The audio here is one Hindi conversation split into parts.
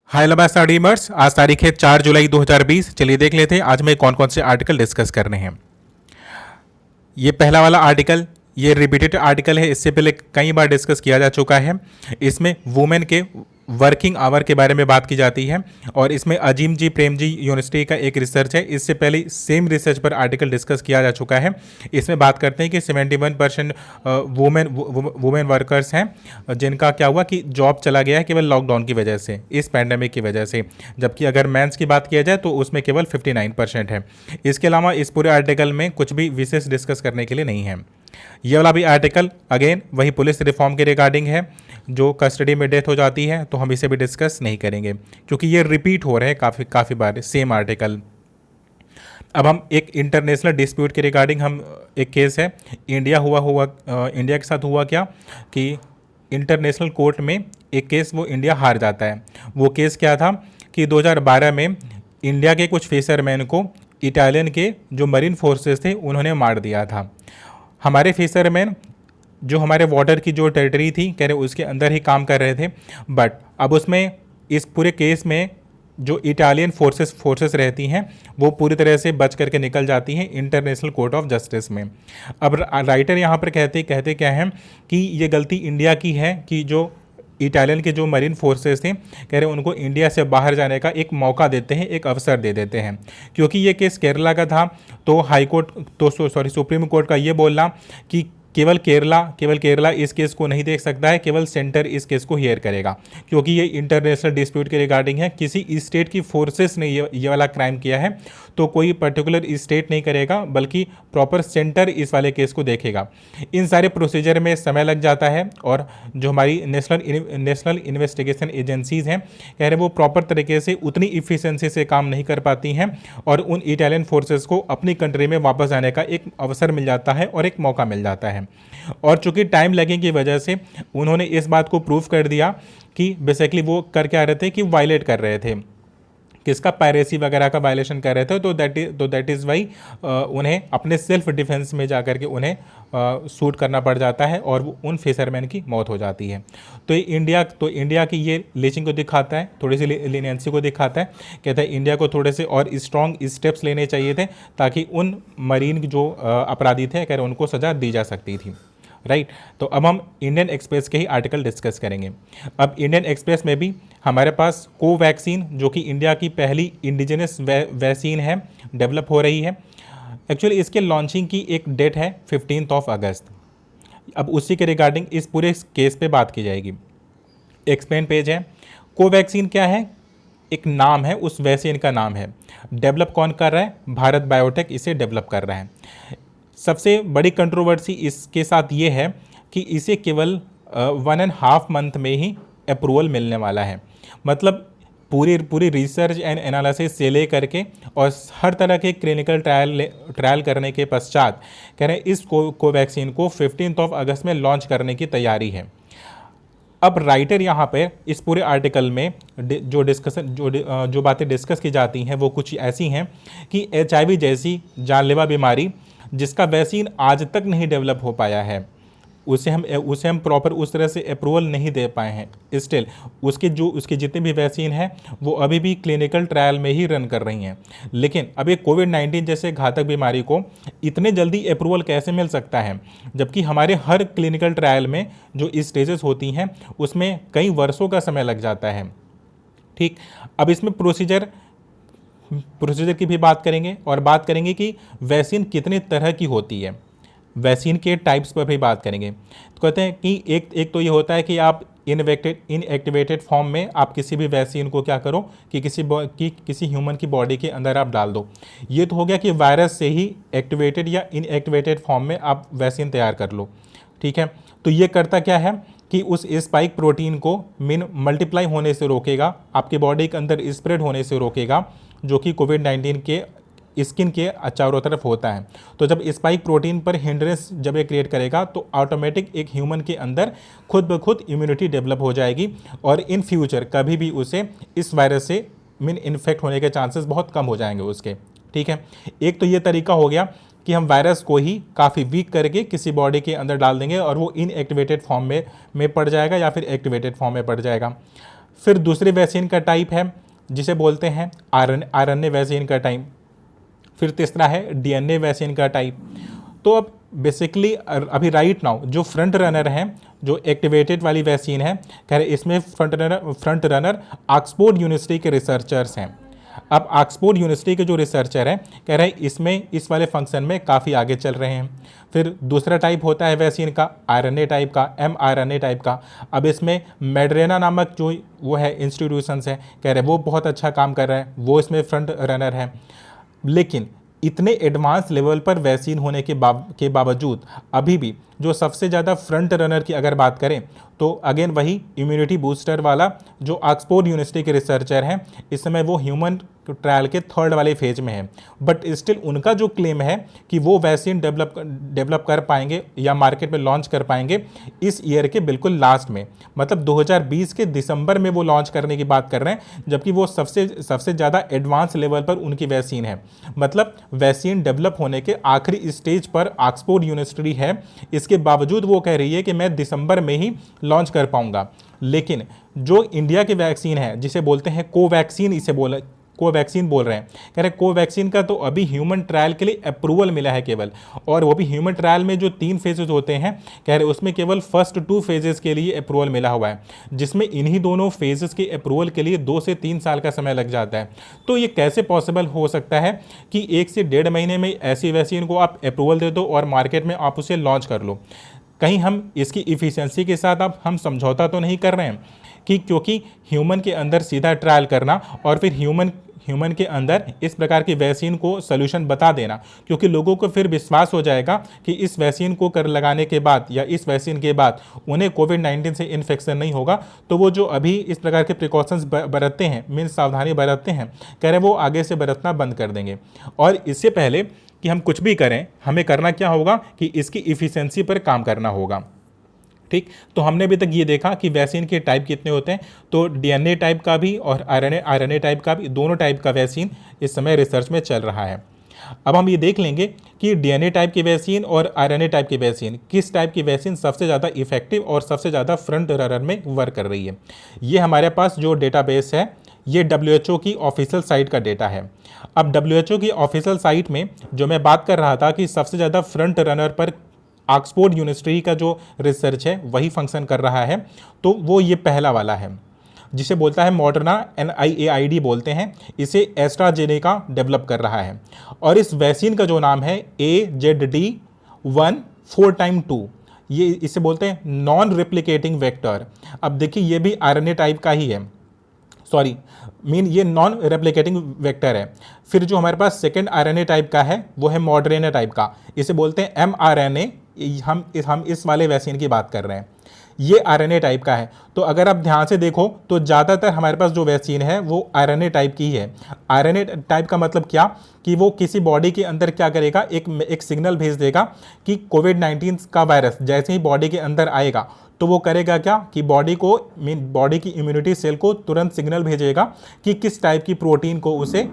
हाय नमस्कार डीमर्स। आज तारीख है 4 जुलाई 2020। चलिए देख लेते हैं आज में कौन कौन से आर्टिकल डिस्कस करने हैं। ये पहला वाला आर्टिकल ये रिपीटेड आर्टिकल है, इससे पहले कई बार डिस्कस किया जा चुका है। इसमें वुमेन के वर्किंग आवर के बारे में बात की जाती है और इसमें अजीम जी प्रेम जी यूनिवर्सिटी का एक रिसर्च है। इससे पहले सेम रिसर्च पर आर्टिकल डिस्कस किया जा चुका है। इसमें बात करते हैं कि 71% वुमेन वर्कर्स हैं जिनका क्या हुआ कि जॉब चला गया है केवल लॉकडाउन की वजह से, इस पैंडेमिक की वजह से, जबकि अगर मेंस की बात किया जाए तो उसमें केवल 59% है। इसके अलावा इस पूरे आर्टिकल में कुछ भी विशेष डिस्कस करने के लिए नहीं है। ये वाला भी आर्टिकल अगेन वही पुलिस रिफॉर्म के रिगार्डिंग है, जो कस्टडी में डेथ हो जाती है, तो हम इसे भी डिस्कस नहीं करेंगे क्योंकि ये रिपीट हो रहे हैं काफ़ी बार सेम आर्टिकल। अब हम एक इंटरनेशनल डिस्प्यूट के रिगार्डिंग हम एक केस है इंडिया इंडिया के साथ हुआ क्या कि इंटरनेशनल कोर्ट में एक केस वो इंडिया हार जाता है। वो केस क्या था कि 2012 में इंडिया के कुछ फिशरमैन को इटालियन के जो मरीन फोर्सेस थे उन्होंने मार दिया था। हमारे फिशरमैन जो हमारे वाटर की जो टेरिटरी थी कह रहे उसके अंदर ही काम कर रहे थे, बट अब उसमें इस पूरे केस में जो इटालियन फोर्सेस रहती हैं वो पूरी तरह से बच करके निकल जाती हैं इंटरनेशनल कोर्ट ऑफ जस्टिस में। अब राइटर यहाँ पर कहते क्या हैं कि ये गलती इंडिया की है कि जो इटालियन के जो मरीन फोर्सेस थे कह रहे उनको इंडिया से बाहर जाने का एक मौका देते हैं, एक अवसर दे देते हैं। क्योंकि ये केस केरला का था तो हाई कोर्ट तो सुप्रीम कोर्ट का ये बोलना कि केवल केरला इस केस को नहीं देख सकता है, केवल सेंटर इस केस को हियर करेगा क्योंकि ये इंटरनेशनल डिस्प्यूट के रिगार्डिंग है। किसी स्टेट की फोर्सेस ने ये वाला क्राइम किया है तो कोई पर्टिकुलर स्टेट नहीं करेगा बल्कि प्रॉपर सेंटर इस वाले केस को देखेगा। इन सारे प्रोसीजर में समय लग जाता है और जो हमारी नेशनल इन्वेस्टिगेशन एजेंसीज़ हैं कह रहे वो प्रॉपर तरीके से उतनी इफ़िशेंसी से काम नहीं कर पाती हैं और उन इटालियन फोर्सेस को अपनी कंट्री में वापस आने का एक अवसर मिल जाता है और एक मौका मिल जाता है। और चूंकि टाइम लगने की वजह से उन्होंने इस बात को प्रूव कर दिया कि बेसिकली वो कर क्या रहे थे कि वायलेट कर रहे थे, किसका पायरेसी वगैरह का वायलेशन कर रहे थे। तो दैट इज़ वाई उन्हें अपने सेल्फ डिफेंस में जा कर के उन्हें शूट करना पड़ जाता है और वो उन फिशरमैन की मौत हो जाती है। तो इंडिया की ये लीचिंग को दिखाता है, थोड़ी सी लीनियंसी को दिखाता है। कहता है इंडिया को थोड़े से और स्ट्रॉन्ग स्टेप्स लेने चाहिए थे ताकि उन मरीन जो अपराधी थे कह रहे उनको सज़ा दी जा सकती थी। राइट तो अब हम इंडियन एक्सप्रेस के ही आर्टिकल डिस्कस करेंगे। अब इंडियन एक्सप्रेस में भी हमारे पास कोवैक्सीन जो कि इंडिया की पहली इंडिजिनस वैक्सीन है, डेवलप हो रही है। एक्चुअली इसके लॉन्चिंग की एक डेट है 15 अगस्त। अब उसी के रिगार्डिंग इस पूरे केस पे बात की जाएगी। एक्सप्लेन पेज है। कोवैक्सीन क्या है? एक नाम है, उस वैक्सीन का नाम है। डेवलप कौन कर रहा है? भारत बायोटेक इसे डेवलप कर रहा है। सबसे बड़ी कंट्रोवर्सी इसके साथ ये है कि इसे केवल 1.5 मंथ में ही अप्रूवल मिलने वाला है। मतलब पूरी रिसर्च एंड एनालिसिस से ले करके और हर तरह के क्लिनिकल ट्रायल करने के पश्चात कह रहे हैं इस कोवैक्सीन को 15 अगस्त में लॉन्च करने की तैयारी है। अब राइटर यहाँ पे इस पूरे आर्टिकल में जो बातें डिस्कस की जाती हैं वो कुछ ऐसी हैं कि HIV जैसी जानलेवा बीमारी जिसका वैक्सीन आज तक नहीं डेवलप हो पाया है, उसे हम प्रॉपर उस तरह से अप्रूवल नहीं दे पाए हैं। स्टिल उसके जितने भी वैक्सीन हैं वो अभी भी क्लिनिकल ट्रायल में ही रन कर रही हैं। लेकिन अब एक कोविड-19 जैसे घातक बीमारी को इतने जल्दी अप्रूवल कैसे मिल सकता है, जबकि हमारे हर क्लिनिकल ट्रायल में जो स्टेजेस होती हैं उसमें कई वर्षों का समय लग जाता है। ठीक, अब इसमें प्रोसीजर की भी बात करेंगे और बात करेंगे कि वैक्सीन कितने तरह की होती है, वैक्सीन के टाइप्स पर भी बात करेंगे। तो कहते हैं कि एक तो ये होता है कि आप इनएक्टिवेटेड फॉर्म में आप किसी भी वैक्सीन को क्या करो कि किसी ह्यूमन की बॉडी के अंदर आप डाल दो। ये तो हो गया कि वायरस से ही एक्टिवेटेड या इनएक्टिवेटेड फॉर्म में आप वैक्सीन तैयार कर लो। ठीक है, तो ये करता क्या है कि उस स्पाइक प्रोटीन को मल्टीप्लाई होने से रोकेगा, आपके बॉडी के अंदर स्प्रेड होने से रोकेगा, जो कि कोविड-19 के स्किन के चारों तरफ होता है। तो जब स्पाइक प्रोटीन पर हिंड्रेंस जब ये क्रिएट करेगा तो ऑटोमेटिक एक ह्यूमन के अंदर खुद ब खुद इम्यूनिटी डेवलप हो जाएगी और इन फ्यूचर कभी भी उसे इस वायरस से इन्फेक्ट होने के चांसेस बहुत कम हो जाएंगे उसके। ठीक है, एक तो ये तरीका हो गया कि हम वायरस को ही काफ़ी वीक करके किसी बॉडी के अंदर डाल देंगे और वो इनएक्टिवेटेड फॉर्म में पड़ जाएगा या फिर एक्टिवेटेड फॉर्म में पड़ जाएगा। फिर दूसरे वैक्सीन का टाइप है जिसे बोलते हैं आरएनए वैक्सीन का टाइप। फिर तीसरा है डीएनए वैक्सीन का टाइप। तो अब बेसिकली अभी राइट नाउ जो फ्रंट रनर हैं, जो एक्टिवेटेड वाली वैक्सीन है, कह रहे इसमें फ्रंट रनर ऑक्सफोर्ड यूनिवर्सिटी के रिसर्चर्स हैं। अब ऑक्सफोर्ड यूनिवर्सिटी के जो रिसर्चर हैं कह रहे हैं इसमें इस वाले फंक्शन में काफ़ी आगे चल रहे हैं। फिर दूसरा टाइप होता है वैक्सीन का आरएनए टाइप का, mRNA टाइप का। अब इसमें मेडरेना नामक जो वो है इंस्टीट्यूशंस है, कह रहे वो बहुत अच्छा काम कर रहा है, वो इसमें फ्रंट रनर है। लेकिन इतने एडवांस लेवल पर वैक्सीन होने के बावजूद अभी भी जो सबसे ज़्यादा फ्रंट रनर की अगर बात करें तो अगेन वही इम्यूनिटी बूस्टर वाला जो ऑक्सफोर्ड यूनिवर्सिटी के रिसर्चर हैं, इस समय वो ह्यूमन ट्रायल के थर्ड वाले फेज में है। बट स्टिल उनका जो क्लेम है कि वो वैक्सीन डेवलप कर पाएंगे या मार्केट में लॉन्च कर पाएंगे इस ईयर के बिल्कुल लास्ट में, मतलब 2020 के दिसंबर में वो लॉन्च करने की बात कर रहे हैं, जबकि वो सबसे ज़्यादा एडवांस लेवल पर उनकी वैक्सीन है। मतलब वैक्सीन डेवलप होने के आखिरी स्टेज पर ऑक्सफोर्ड यूनिवर्सिटी है, इसके बावजूद वो कह रही है कि मैं दिसंबर में ही लॉन्च कर पाऊंगा। लेकिन जो इंडिया की वैक्सीन है जिसे बोलते हैं कोवैक्सीन बोल रहे हैं, कह रहे कोवैक्सीन का तो अभी ह्यूमन ट्रायल के लिए अप्रूवल मिला है केवल, और वो भी ह्यूमन ट्रायल में जो 3 फेजेस होते हैं, कह रहे उसमें केवल फर्स्ट 2 फेजेस के लिए अप्रूवल मिला हुआ है, जिसमें इन्हीं दोनों फेजेस के अप्रूवल के लिए 2 से 3 साल का समय लग जाता है। तो ये कैसे पॉसिबल हो सकता है कि 1 से 1.5 महीने में ऐसी वैक्सीन को आप अप्रूवल दे दो और मार्केट में आप उसे लॉन्च कर लो? कहीं हम इसकी इफ़िशियंसी के साथ अब हम समझौता तो नहीं कर रहे हैं कि क्योंकि ह्यूमन के अंदर सीधा ट्रायल करना और फिर ह्यूमन के अंदर इस प्रकार की वैक्सीन को सॉल्यूशन बता देना, क्योंकि लोगों को फिर विश्वास हो जाएगा कि इस वैक्सीन को कर लगाने के बाद या इस वैक्सीन के बाद उन्हें कोविड-19 से इन्फेक्शन नहीं होगा, तो वो जो अभी इस प्रकार के प्रिकॉशंस बरतते हैं, मीन्स सावधानी बरतते हैं, कह रहे वो आगे से बरतना बंद कर देंगे। और इससे पहले कि हम कुछ भी करें, हमें करना क्या होगा कि इसकी इफ़िशियंसी पर काम करना होगा। ठीक, तो हमने अभी तक ये देखा कि वैक्सीन के टाइप कितने होते हैं, तो डीएनए टाइप का भी और आरएनए टाइप का भी, दोनों टाइप का वैक्सीन इस समय रिसर्च में चल रहा है। अब हम ये देख लेंगे कि डीएनए टाइप की वैक्सीन और आरएनए टाइप की वैक्सीन, किस टाइप की वैक्सीन सबसे ज़्यादा इफेक्टिव और सबसे ज़्यादा फ्रंट रनर में वर्क कर रही है। ये हमारे पास जो डेटाबेस है ये WHO की ऑफिशियल साइट का डेटा है। अब WHO की ऑफिशियल साइट में जो मैं बात कर रहा था कि सबसे ज़्यादा फ्रंट रनर पर ऑक्सफोर्ड यूनिवर्सिटी का जो रिसर्च है वही फंक्शन कर रहा है, तो वो ये पहला वाला है जिसे बोलता है मॉडर्ना, NIAID बोलते हैं, इसे एस्ट्राजेनेका डेवलप कर रहा है। और इस वैक्सीन का जो नाम है AZD14x2, ये इसे बोलते हैं नॉन रेप्लिकेटिंग वेक्टर। अब देखिए ये भी RNA टाइप का ही है, ये नॉन रेप्लिकेटिंग वेक्टर है। फिर जो हमारे पास सेकेंड RNA टाइप का है वो है मॉडरेना टाइप का, इसे बोलते हैं mRNA। हम इस वाले वैक्सीन की बात कर रहे हैं, ये RNA टाइप का है। तो अगर आप ध्यान से देखो तो ज़्यादातर हमारे पास जो वैक्सीन है वो RNA टाइप की ही है। RNA टाइप का मतलब क्या कि वो किसी बॉडी के अंदर क्या करेगा, एक सिग्नल भेज देगा कि कोविड-19 का वायरस जैसे ही बॉडी के अंदर आएगा तो वो करेगा क्या कि बॉडी की इम्यूनिटी सेल को तुरंत सिग्नल भेजेगा कि किस टाइप की प्रोटीन को उसे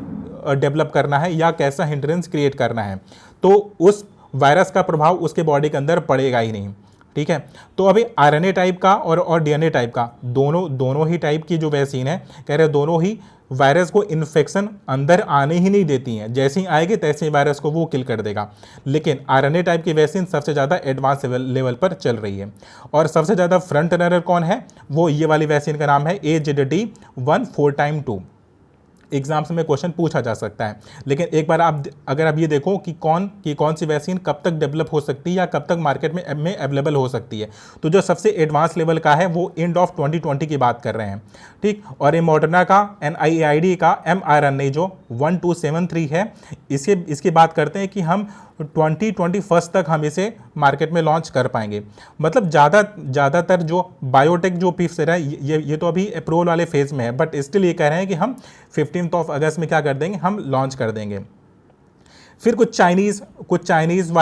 डेवलप करना है या कैसा हिंड्रेंस क्रिएट करना है, तो उस वायरस का प्रभाव उसके बॉडी के अंदर पड़ेगा ही नहीं। ठीक है, तो अभी RNA टाइप का और DNA टाइप का दोनों ही टाइप की जो वैक्सीन है, कह रहे दोनों ही वायरस को इन्फेक्शन अंदर आने ही नहीं देती हैं, जैसे ही आएगी तैसे ही वायरस को वो किल कर देगा। लेकिन RNA टाइप की वैक्सीन सबसे ज़्यादा एडवांस लेवल पर चल रही है। और सबसे ज़्यादा फ्रंट रनर कौन है, वो ये वाली वैक्सीन का नाम है AZD14x2। एग्जाम्स में क्वेश्चन पूछा जा सकता है। लेकिन एक बार अगर आप ये देखो कि कौन सी वैक्सीन कब तक डेवलप हो सकती है या कब तक मार्केट में अवेलेबल हो सकती है, तो जो सबसे एडवांस लेवल का है वो एंड ऑफ 2020 की बात कर रहे हैं। ठीक, और ये मॉडर्ना का NIAID का mRNA जो 1273 है, इसकी बात करते हैं कि हम 2021 तक हम इसे मार्केट में लॉन्च कर पाएंगे। मतलब ज़्यादातर जो बायोटेक जो पिक्चर है ये तो अभी अप्रूवल वाले फेज में है, बट स्टिल ये कह रहे हैं कि हम 15 अगस्त में क्या कर देंगे, हम लॉन्च कर देंगे। फिर कुछ चाइनीज़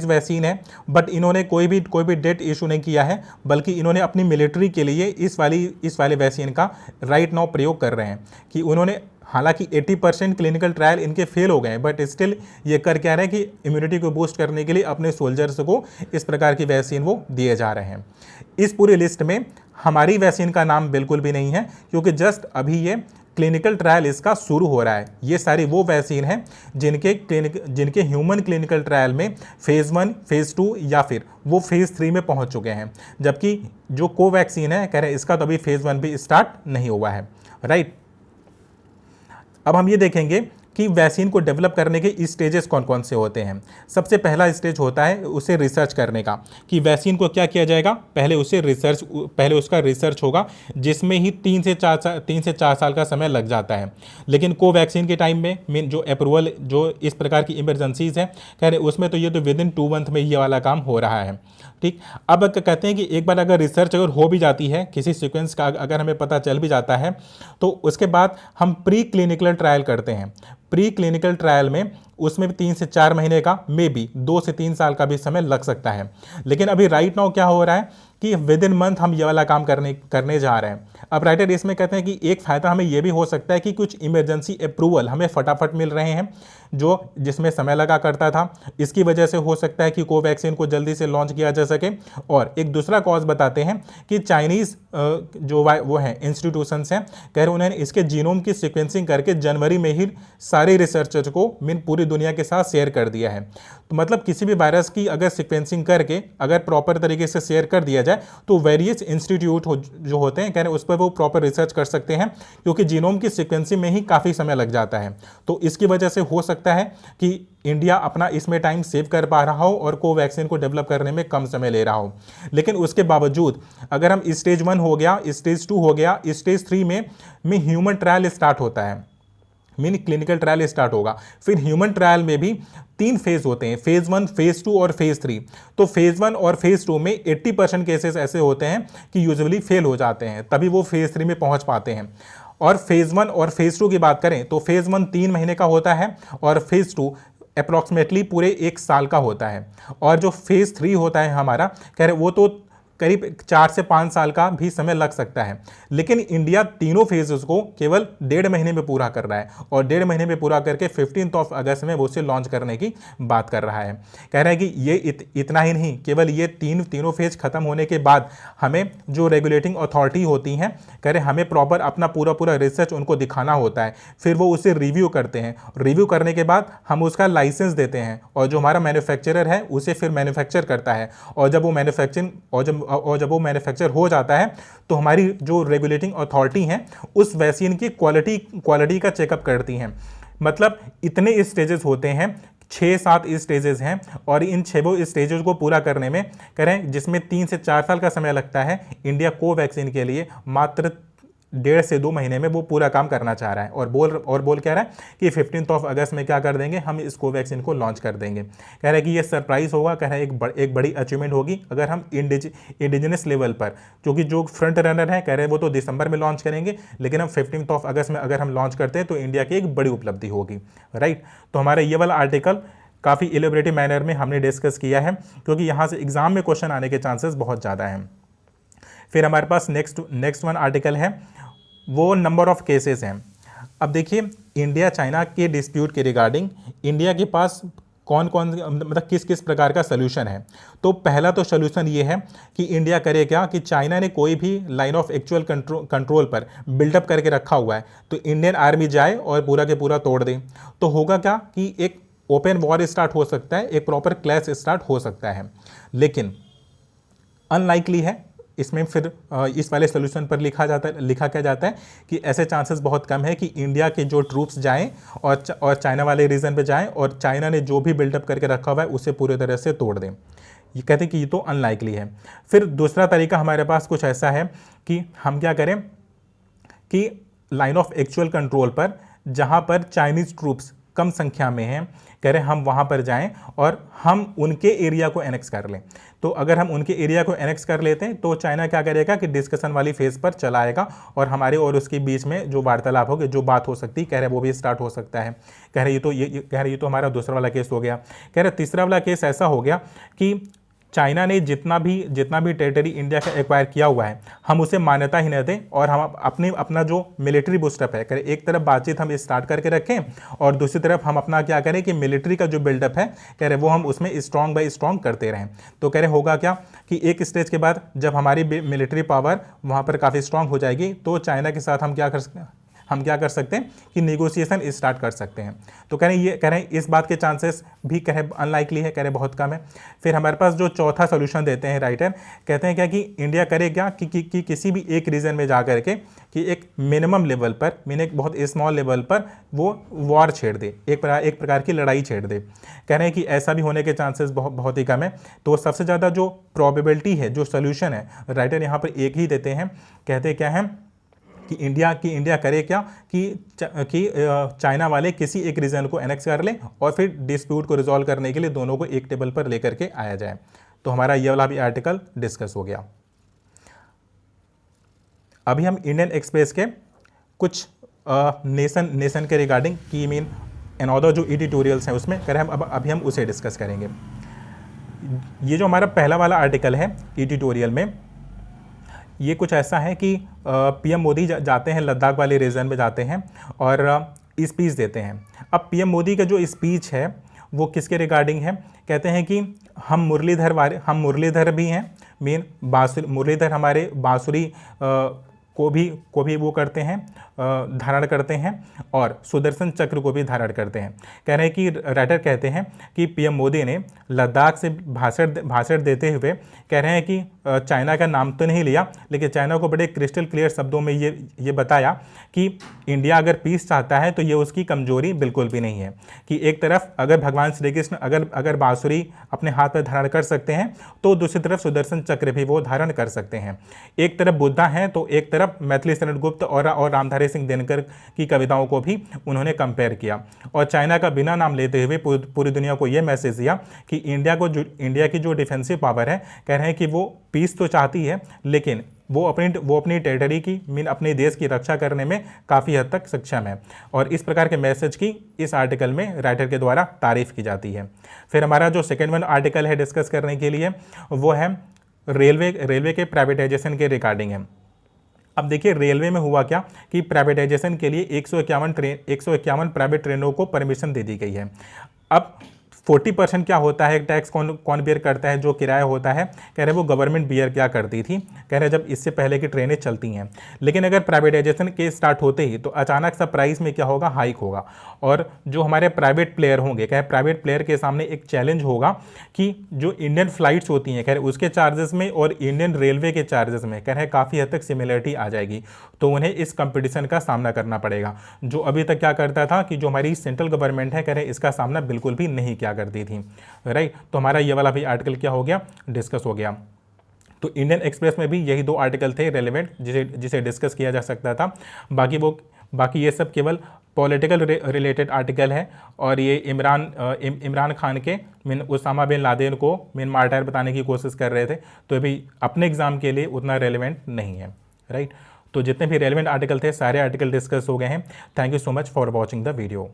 वैक्सीन है, बट इन्होंने कोई भी डेट इशू नहीं किया है, बल्कि इन्होंने अपनी मिलिट्री के लिए इस वाले वैक्सीन का राइट नाउ प्रयोग कर रहे हैं कि उन्होंने, हालांकि 80% क्लिनिकल ट्रायल इनके फेल हो गए, बट स्टिल ये कर क्या रहे हैं कि इम्यूनिटी को बूस्ट करने के लिए अपने सोल्जर्स को इस प्रकार की वैक्सीन वो दिए जा रहे हैं। इस पूरी लिस्ट में हमारी वैक्सीन का नाम बिल्कुल भी नहीं है, क्योंकि जस्ट अभी ये क्लिनिकल ट्रायल इसका शुरू हो रहा है। ये सारी वो वैक्सीन है जिनके ह्यूमन क्लिनिकल ट्रायल में फेज़ 1, फेज़ 2 या फिर वो फेज़ 3 में पहुंच चुके हैं, जबकि जो कोवैक्सीन है कह रहे हैं इसका तो अभी फेज़ 1 भी स्टार्ट नहीं हुआ है, राइट। अब हम ये देखेंगे कि वैक्सीन को डेवलप करने के स्टेजेस कौन कौन से होते हैं। सबसे पहला स्टेज होता है उसे रिसर्च करने का, कि वैक्सीन को क्या किया जाएगा। पहले उसका रिसर्च होगा, जिसमें ही 3 से 4 साल का समय लग जाता है। लेकिन कोवैक्सीन के टाइम में जो अप्रूवल, जो इस प्रकार की इमरजेंसीज हैं कह रहे उसमें तो ये तो विद इन 2 मंथ में ये वाला काम हो रहा है, ठीक। अब कहते हैं कि एक बार अगर रिसर्च अगर हो भी जाती है, किसी सीक्वेंस का अगर हमें पता चल भी जाता है, तो उसके बाद हम प्री क्लिनिकल ट्रायल करते हैं। प्री क्लिनिकल ट्रायल में उसमें भी 3 से 4 महीने का, मे बी 2 से 3 साल का भी समय लग सकता है। लेकिन अभी राइट नाउ क्या हो रहा है कि विद इन मंथ हम ये वाला काम करने जा रहे हैं। अब राइटर इसमें कहते हैं कि एक फ़ायदा हमें ये भी हो सकता है कि कुछ इमरजेंसी अप्रूवल हमें फटाफट मिल रहे हैं, जो जिसमें समय लगा करता था। इसकी वजह से हो सकता है कि कोवैक्सीन को जल्दी से लॉन्च किया जा सके। और एक दूसरा कॉज बताते हैं कि चाइनीज़ जो वो हैं इंस्टीट्यूशंस हैं, कह रहे उन्होंने इसके जीनोम की सीक्वेंसिंग करके जनवरी में ही सारे रिसर्चर्स को पूरी दुनिया के साथ शेयर कर दिया है। तो मतलब किसी भी वायरस की अगर सीक्वेंसिंग करके अगर प्रॉपर तरीके से शेयर कर दिया जाए तो वेरियस इंस्टीट्यूट जो होते हैं कह रहे उस पर वो प्रॉपर रिसर्च कर सकते हैं, क्योंकि जीनोम की सीक्वेंसिंग में ही काफ़ी समय लग जाता है। तो इसकी वजह से हो सकता है कि इंडिया अपना इसमें टाइम सेव कर पा रहा हो और कोवैक्सीन को डेवलप करने में कम समय ले रहा हो। लेकिन उसके बावजूद अगर हम स्टेज 1 हो गया, स्टेज 2 हो गया, स्टेज 3 में ह्यूमन ट्रायल स्टार्ट होता है, मीन क्लिनिकल ट्रायल स्टार्ट होगा। फिर ह्यूमन ट्रायल में भी 3 फेज होते हैं, फेज़ 1, फेज़ 2 और फेज़ 3। तो फेज़ 1 और फेज़ 2 में 80% केसेस ऐसे होते हैं कि यूजुअली फेल हो जाते हैं, तभी वो फेज़ 3 में पहुंच पाते हैं। और फेज़ 1 और फेज़ 2 की बात करें तो फेज़ 1 3 महीने का होता है और फेज़ 2 अप्रॉक्सीमेटली पूरे 1 साल का होता है। और जो फेज़ 3 होता है हमारा, कह रहे वो तो करीब 4 से 5 साल का भी समय लग सकता है। लेकिन इंडिया तीनों फेजेस को केवल 1.5 महीने में पूरा कर रहा है, और 1.5 महीने में पूरा करके 15 अगस्त में वो उसे लॉन्च करने की बात कर रहा है। कह रहा है कि ये इतना ही नहीं, केवल ये तीनों फेज खत्म होने के बाद हमें जो रेगुलेटिंग अथॉरिटी होती हैं, कह रहे हमें प्रॉपर अपना पूरा रिसर्च उनको दिखाना होता है। फिर वो उसे रिव्यू करते हैं, रिव्यू करने के बाद हम उसका लाइसेंस देते हैं, और जो हमारा मैन्युफैक्चरर है उसे फिर मैन्युफैक्चर करता है। और जब वो मैन्युफैक्चर हो जाता है तो हमारी जो रेगुलेटिंग अथॉरिटी हैं उस वैक्सीन की क्वालिटी का चेकअप करती हैं। मतलब इतने स्टेजेस होते हैं, 6-7 स्टेजेस हैं, और इन 6 स्टेजेस को पूरा करने में करें जिसमें 3 से 4 साल का समय लगता है, इंडिया कोवैक्सीन के लिए मात्र 1.5 से 2 महीने में वो पूरा काम करना चाह रहा है। और बोल कह रहा है कि 15 अगस्त में क्या कर देंगे, हम इस कोवैक्सीन को लॉन्च कर देंगे। कह रहा है कि ये सरप्राइज होगा, कह रहा है एक बड़ी अचीवमेंट होगी अगर हम इंडिजिनस लेवल पर, क्योंकि जो फ्रंट रनर है कह रहे हैं वो तो दिसंबर में लॉन्च करेंगे, लेकिन हम 15 अगस्त में अगर हम लॉन्च करते हैं तो इंडिया की एक बड़ी उपलब्धि होगी, राइट। तो हमारा ये वाला आर्टिकल काफ़ी इलेबोरेटिव मैनर में हमने डिस्कस किया है, क्योंकि यहाँ से एग्जाम में क्वेश्चन आने के चांसेस बहुत ज़्यादा हैं। फिर हमारे पास नेक्स्ट वन आर्टिकल है, वो नंबर ऑफ केसेस हैं। अब देखिए, इंडिया चाइना के डिस्प्यूट के रिगार्डिंग इंडिया के पास कौन कौन मतलब किस किस प्रकार का सोल्यूशन है। तो पहला तो सोल्यूशन ये है कि इंडिया करे क्या कि चाइना ने कोई भी लाइन ऑफ एक्चुअल कंट्रोल पर बिल्डअप करके रखा हुआ है, तो इंडियन आर्मी जाए और पूरा के पूरा तोड़ दे। तो होगा क्या कि एक ओपन वॉर स्टार्ट हो सकता है, एक प्रॉपर क्लैश स्टार्ट हो सकता है। लेकिन अनलाइकली है, इसमें फिर इस वाले सोल्यूशन पर लिखा क्या जाता है कि ऐसे चांसेस बहुत कम है कि इंडिया के जो ट्रूप्स जाएं और चाइना वाले रीजन पे जाएं और चाइना ने जो भी बिल्डअप करके रखा हुआ है उसे पूरी तरह से तोड़ दें। ये कहते हैं कि ये तो अनलाइकली है। फिर दूसरा तरीका हमारे पास कुछ ऐसा है कि हम क्या करें कि लाइन ऑफ एक्चुअल कंट्रोल पर जहाँ पर चाइनीज़ ट्रूप्स कम संख्या में हैं, कह रहे हम वहाँ पर जाएं और हम उनके एरिया को एनेक्स कर लें। तो अगर हम उनके एरिया को एनेक्स कर लेते हैं तो चाइना क्या करेगा कि डिस्कशन वाली फेज पर चला आएगा और हमारे और उसके बीच में जो वार्तालाप होगी, जो बात हो सकती है, कह रहे वो भी स्टार्ट हो सकता है। कह रहे ये तो हमारा दूसरा वाला केस हो गया। कह रहे तीसरा वाला केस ऐसा हो गया कि चाइना ने जितना भी टेरिटरी इंडिया का एक्वायर किया हुआ है हम उसे मान्यता ही न दें और हम अपना जो मिलिट्री बूस्टअप है करें, एक तरफ बातचीत हम स्टार्ट करके रखें और दूसरी तरफ हम अपना क्या करें कि मिलिट्री का जो बिल्डअप है कह रहे वो हम उसमें स्ट्रॉन्ग बाई स्ट्रॉन्ग करते रहें। तो कह रहे होगा क्या कि एक स्टेज के बाद जब हमारी मिलिट्री पावर वहाँ पर काफ़ी स्ट्रॉन्ग हो जाएगी तो चाइना के साथ हम क्या कर सकते हैं कि नेगोशिएशन स्टार्ट कर सकते हैं। तो कह रहे हैं इस बात के चांसेस भी कह रहे अनलाइकली है, कह रहे बहुत कम है। फिर हमारे पास जो चौथा सोल्यूशन देते हैं राइटर, कहते हैं क्या कि इंडिया करे क्या कि किसी भी एक रीजन में जा करके कि एक मिनिमम लेवल पर मीन एक बहुत स्मॉल लेवल पर वो वॉर छेड़ दे, एक प्रकार की लड़ाई छेड़ दे। कह रहे हैं कि ऐसा भी होने के चांसेस बहुत ही कम है। तो सबसे ज़्यादा जो प्रोबेबिलिटी है, जो सोल्यूशन है, राइटर यहाँ पर एक ही देते हैं। कहते क्या है कि इंडिया करे क्या कि चाइना वाले किसी एक रीजन को एनेक्स कर ले और फिर डिस्प्यूट को रिजॉल्व करने के लिए दोनों को एक टेबल पर लेकर के आया जाए। तो हमारा ये वाला भी आर्टिकल डिस्कस हो गया। अभी हम इंडियन एक्सप्रेस के कुछ नेशन के रिगार्डिंग की मीन अनदर जो एडिटोरियल्स हैं उसमें करें हम अभी हम उसे डिस्कस करेंगे। ये जो हमारा पहला वाला आर्टिकल है एडिटोरियल में, ये कुछ ऐसा है कि पीएम मोदी जाते हैं लद्दाख वाले रीजन में जाते हैं और स्पीच देते हैं। अब पीएम मोदी का जो स्पीच है वो किसके रिगार्डिंग है? कहते हैं कि हम मुरलीधर भी हैं, मीन मुरलीधर हमारे बांसुरी को भी वो करते हैं, धारण करते हैं और सुदर्शन चक्र को भी धारण करते हैं। कह रहे हैं कि राइटर कहते हैं कि पीएम मोदी ने लद्दाख से भाषण देते हुए कह रहे हैं कि चाइना का नाम तो नहीं लिया, लेकिन चाइना को बड़े क्रिस्टल क्लियर शब्दों में ये बताया कि इंडिया अगर पीस चाहता है तो ये उसकी कमजोरी बिल्कुल भी नहीं है। कि एक तरफ अगर भगवान श्री कृष्ण अगर बांसुरी अपने हाथ पर धारण कर सकते हैं तो दूसरी तरफ सुदर्शन चक्र भी वो धारण कर सकते हैं। एक तरफ बुद्धा हैं तो एक तरफ मैथिली शरण गुप्त और रामधारी सिंह दिनकर की कविताओं को भी उन्होंने कंपेयर किया और चाइना का बिना नाम लेते हुए पूरी दुनिया को यह मैसेज दिया कि इंडिया की जो डिफेंसिव पावर है, कह रहे हैं कि वो पीस तो चाहती है लेकिन वो अपनी टेरिटरी की मीन अपने देश की रक्षा करने में काफ़ी हद तक सक्षम है। और इस प्रकार के मैसेज की इस आर्टिकल में राइटर के द्वारा तारीफ की जाती है। फिर हमारा जो सेकेंड वन आर्टिकल है डिस्कस करने के लिए वो है रेलवे के प्राइवेटाइजेशन के रिगार्डिंग है। अब देखिए रेलवे में हुआ क्या कि प्राइवेटाइजेशन के लिए 151 प्राइवेट ट्रेनों को परमिशन दे दी गई है। अब 40% क्या होता है टैक्स कौन बेयर करता है? जो किराया होता है कह रहे वो गवर्नमेंट बेयर क्या करती थी, कह रहे जब इससे पहले की ट्रेनें चलती हैं। लेकिन अगर प्राइवेटाइजेशन के स्टार्ट होते ही तो अचानक सा प्राइस में क्या होगा, हाइक होगा। और जो हमारे प्राइवेट प्लेयर होंगे, कह रहे प्राइवेट प्लेयर के सामने एक चैलेंज होगा कि जो इंडियन फ्लाइट्स होती हैं कह रहे उसके चार्जेस में और इंडियन रेलवे के चार्जेस में कह रहे काफ़ी हद तक सिमिलरिटी आ जाएगी। तो उन्हें इस कंपटीशन का सामना करना पड़ेगा, जो अभी तक क्या करता था कि जो हमारी सेंट्रल गवर्नमेंट है कह रहे इसका सामना बिल्कुल भी नहीं किया करती थी। राइट, तो हमारा ये वाला भी आर्टिकल क्या हो गया, डिस्कस हो गया। तो इंडियन एक्सप्रेस में भी यही दो आर्टिकल थे रेलेवेंट जिसे डिस्कस किया जा सकता था। बाकी ये सब केवल पॉलिटिकल रिलेटेड आर्टिकल है और ये इमरान खान के मीन उसामा बिन लादेन को मीन मार्टायर बताने की कोशिश कर रहे थे। तो अभी अपने एग्जाम के लिए उतना रेलेवेंट नहीं है। राइट, तो जितने भी रेलेवेंट आर्टिकल थे सारे आर्टिकल डिस्कस हो गए हैं। Thank you so much for watching the video.